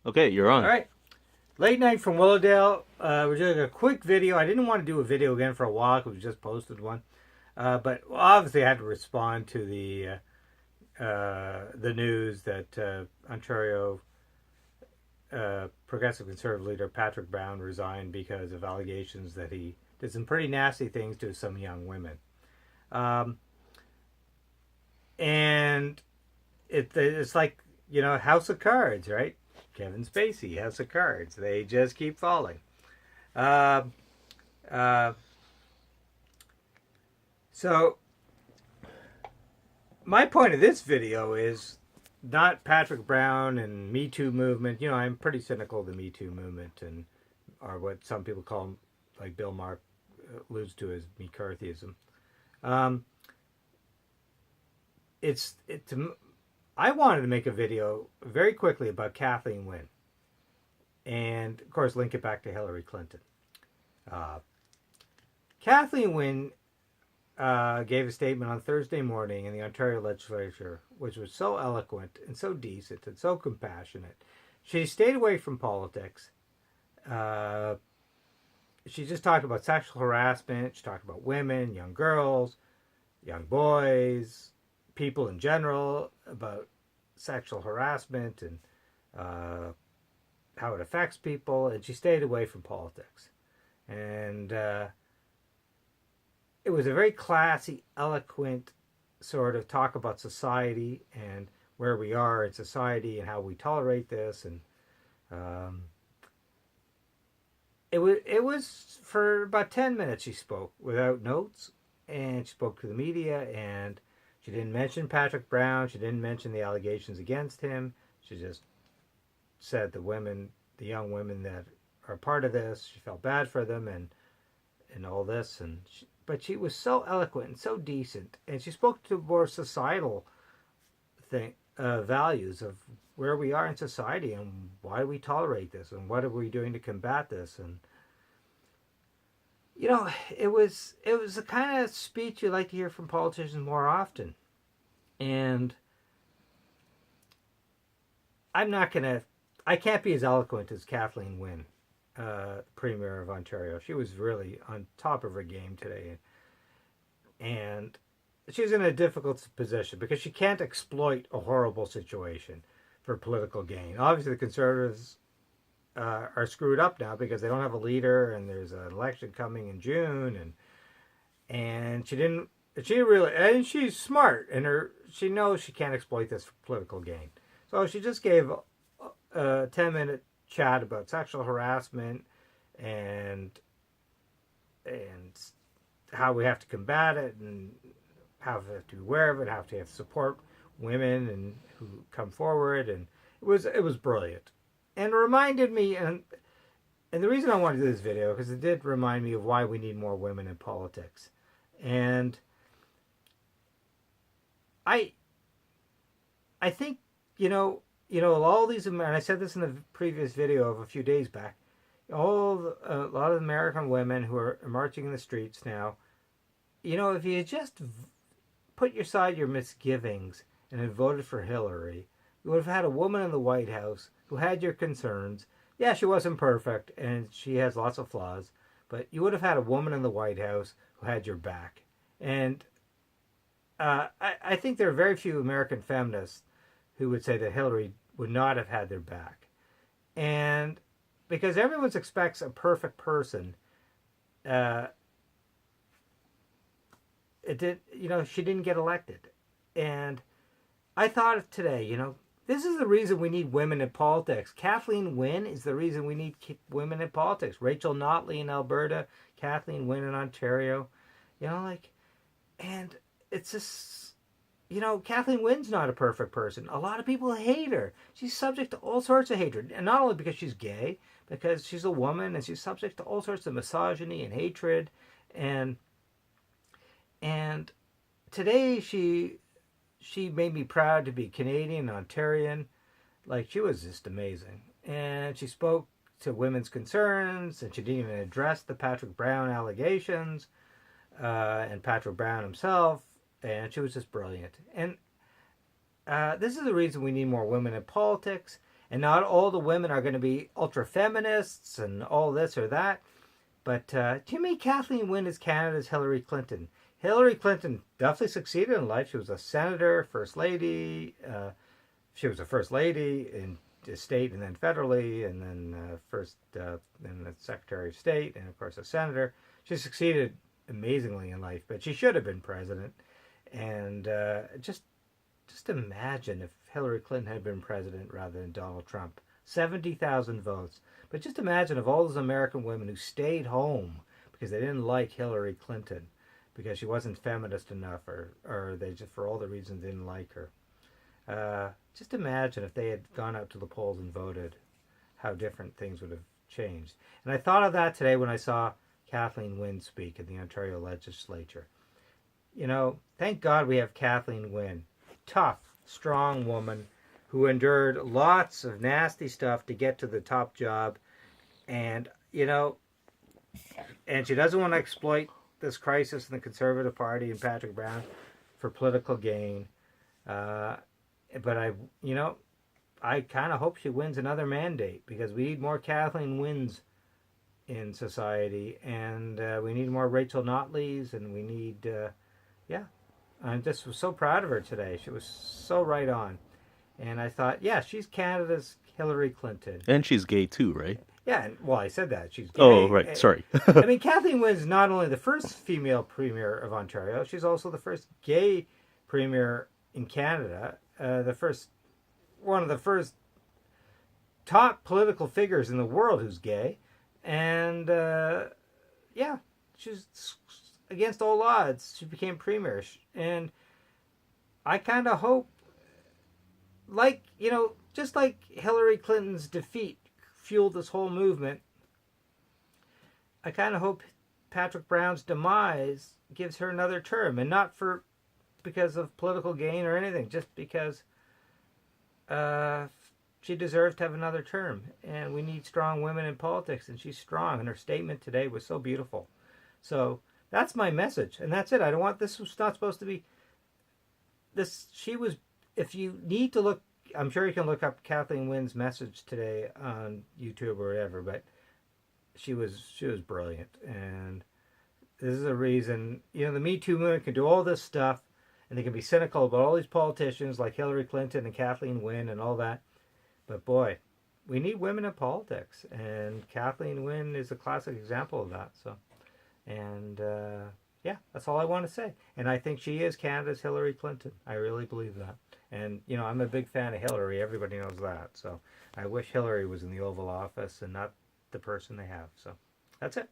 Okay, you're All on. right. Late night from Willowdale. We're doing a quick video. I didn't want to do a video again for a while because we just posted one. But obviously I had to respond to the news that Ontario Progressive Conservative leader Patrick Brown resigned because of allegations that he did some pretty nasty things to some young women. Um, and it's like, House of Cards, right? Kevin Spacey, House of Cards. They just keep falling. Uh, uh, so my point of this video is not Patrick Brown and Me Too movement. I'm pretty cynical of the Me Too movement or what some people call, like Bill Maher alludes to as McCarthyism. Um, it's I wanted to make a video very quickly about Kathleen Wynne, and of course link it back to Hillary Clinton. Uh, Kathleen Wynne gave a statement on Thursday morning in the Ontario legislature, which was so eloquent and so decent and so compassionate. She stayed away from politics. Uh, she just talked about sexual harassment. She talked about women, young girls, young boys, people in general, about sexual harassment and how it affects people. And she stayed away from politics. And it was a very classy, eloquent sort of talk about society and where we are in society and how we tolerate this. And it was for about 10 minutes she spoke without notes, and she spoke to the media, and she didn't mention Patrick Brown. She didn't mention the allegations against him. She just said the young women that are part of this, she felt bad for them and all this. But she was so eloquent and so decent, and she spoke to more societal values of where we are in society and why we tolerate this and what are we doing to combat this. And it was the kind of speech you like to hear from politicians more often. And I can't be as eloquent as Kathleen Wynne, Premier of Ontario. She was really on top of her game today. And she's in a difficult position because she can't exploit a horrible situation for political gain. Obviously, the Conservatives are screwed up now because they don't have a leader, and there's an election coming in June, and she's smart, and she knows she can't exploit this for political gain. So she just gave a 10-minute chat about sexual harassment and how we have to combat it and how we have to be aware of it, how to have to support women and who come forward. And it was brilliant, and it reminded me, and the reason I wanted to do this video because it did remind me of why we need more women in politics. And I think all these, and I said this in the previous video of a few days back, a lot of American women who are marching in the streets now, if you had just put aside your misgivings and had voted for Hillary, you would have had a woman in the White House who had your concerns. Yeah, she wasn't perfect and she has lots of flaws, but you would have had a woman in the White House who had your back. And I think there are very few American feminists who would say that Hillary would not have had their back. And because everyone expects a perfect person, she didn't get elected. And I thought of today, this is the reason we need women in politics. Kathleen Wynne is the reason we need women in politics. Rachel Notley in Alberta, Kathleen Wynne in Ontario, and it's just, Kathleen Wynne's not a perfect person. A lot of people hate her. She's subject to all sorts of hatred. And not only because she's gay, because she's a woman and she's subject to all sorts of misogyny and hatred. And today she made me proud to be Canadian and Ontarian. Like, she was just amazing. And she spoke to women's concerns, and she didn't even address the Patrick Brown allegations and Patrick Brown himself. And she was just brilliant. And this is the reason we need more women in politics. And not all the women are going to be ultra feminists and all this or that. But to me, Kathleen Wynne is Canada's Hillary Clinton. Hillary Clinton definitely succeeded in life. She was a senator, first lady. She was a first lady in the state and then federally, and then then the Secretary of State, and of course a senator. She succeeded amazingly in life, but she should have been president. And just imagine if Hillary Clinton had been president rather than Donald Trump. 70,000 votes. But just imagine if all those American women who stayed home because they didn't like Hillary Clinton, because she wasn't feminist enough, or they just, for all the reasons, didn't like her. Just imagine if they had gone out to the polls and voted, how different things would have changed. And I thought of that today when I saw Kathleen Wynne speak in the Ontario legislature. You know, thank God we have Kathleen Wynne. Tough, strong woman who endured lots of nasty stuff to get to the top job. And, you know, and she doesn't want to exploit this crisis in the Conservative Party and Patrick Brown for political gain. But I kind of hope she wins another mandate, because we need more Kathleen Wynnes in society, and we need more Rachel Notleys, and we need, I just was so proud of her today. She was so right on. And I thought, yeah, she's Canada's Hillary Clinton. And she's gay too, right? Yeah, and, well, I said that. She's gay. Oh, right. Sorry. I mean, Kathleen Wynne is not only the first female premier of Ontario, she's also the first gay premier in Canada. One of the first top political figures in the world who's gay. And, she's against all odds. She became premier. And I kind of hope, just like Hillary Clinton's defeat fueled this whole movement, I kind of hope Patrick Brown's demise gives her another term, and not because of political gain or anything, just because she deserves to have another term. And we need strong women in politics, and she's strong, and her statement today was so beautiful. So that's my message, and that's it. I don't want, this was not supposed to be this. She was, if you need to look, I'm sure you can look up Kathleen Wynne's message today on YouTube or whatever, but she was brilliant. And this is a reason, the Me Too movement can do all this stuff, and they can be cynical about all these politicians like Hillary Clinton and Kathleen Wynne and all that. But boy, we need women in politics, and Kathleen Wynne is a classic example of that. So, and that's all I want to say. And I think she is Canada's Hillary Clinton. I really believe that. And, I'm a big fan of Hillary. Everybody knows that. So I wish Hillary was in the Oval Office and not the person they have. So that's it.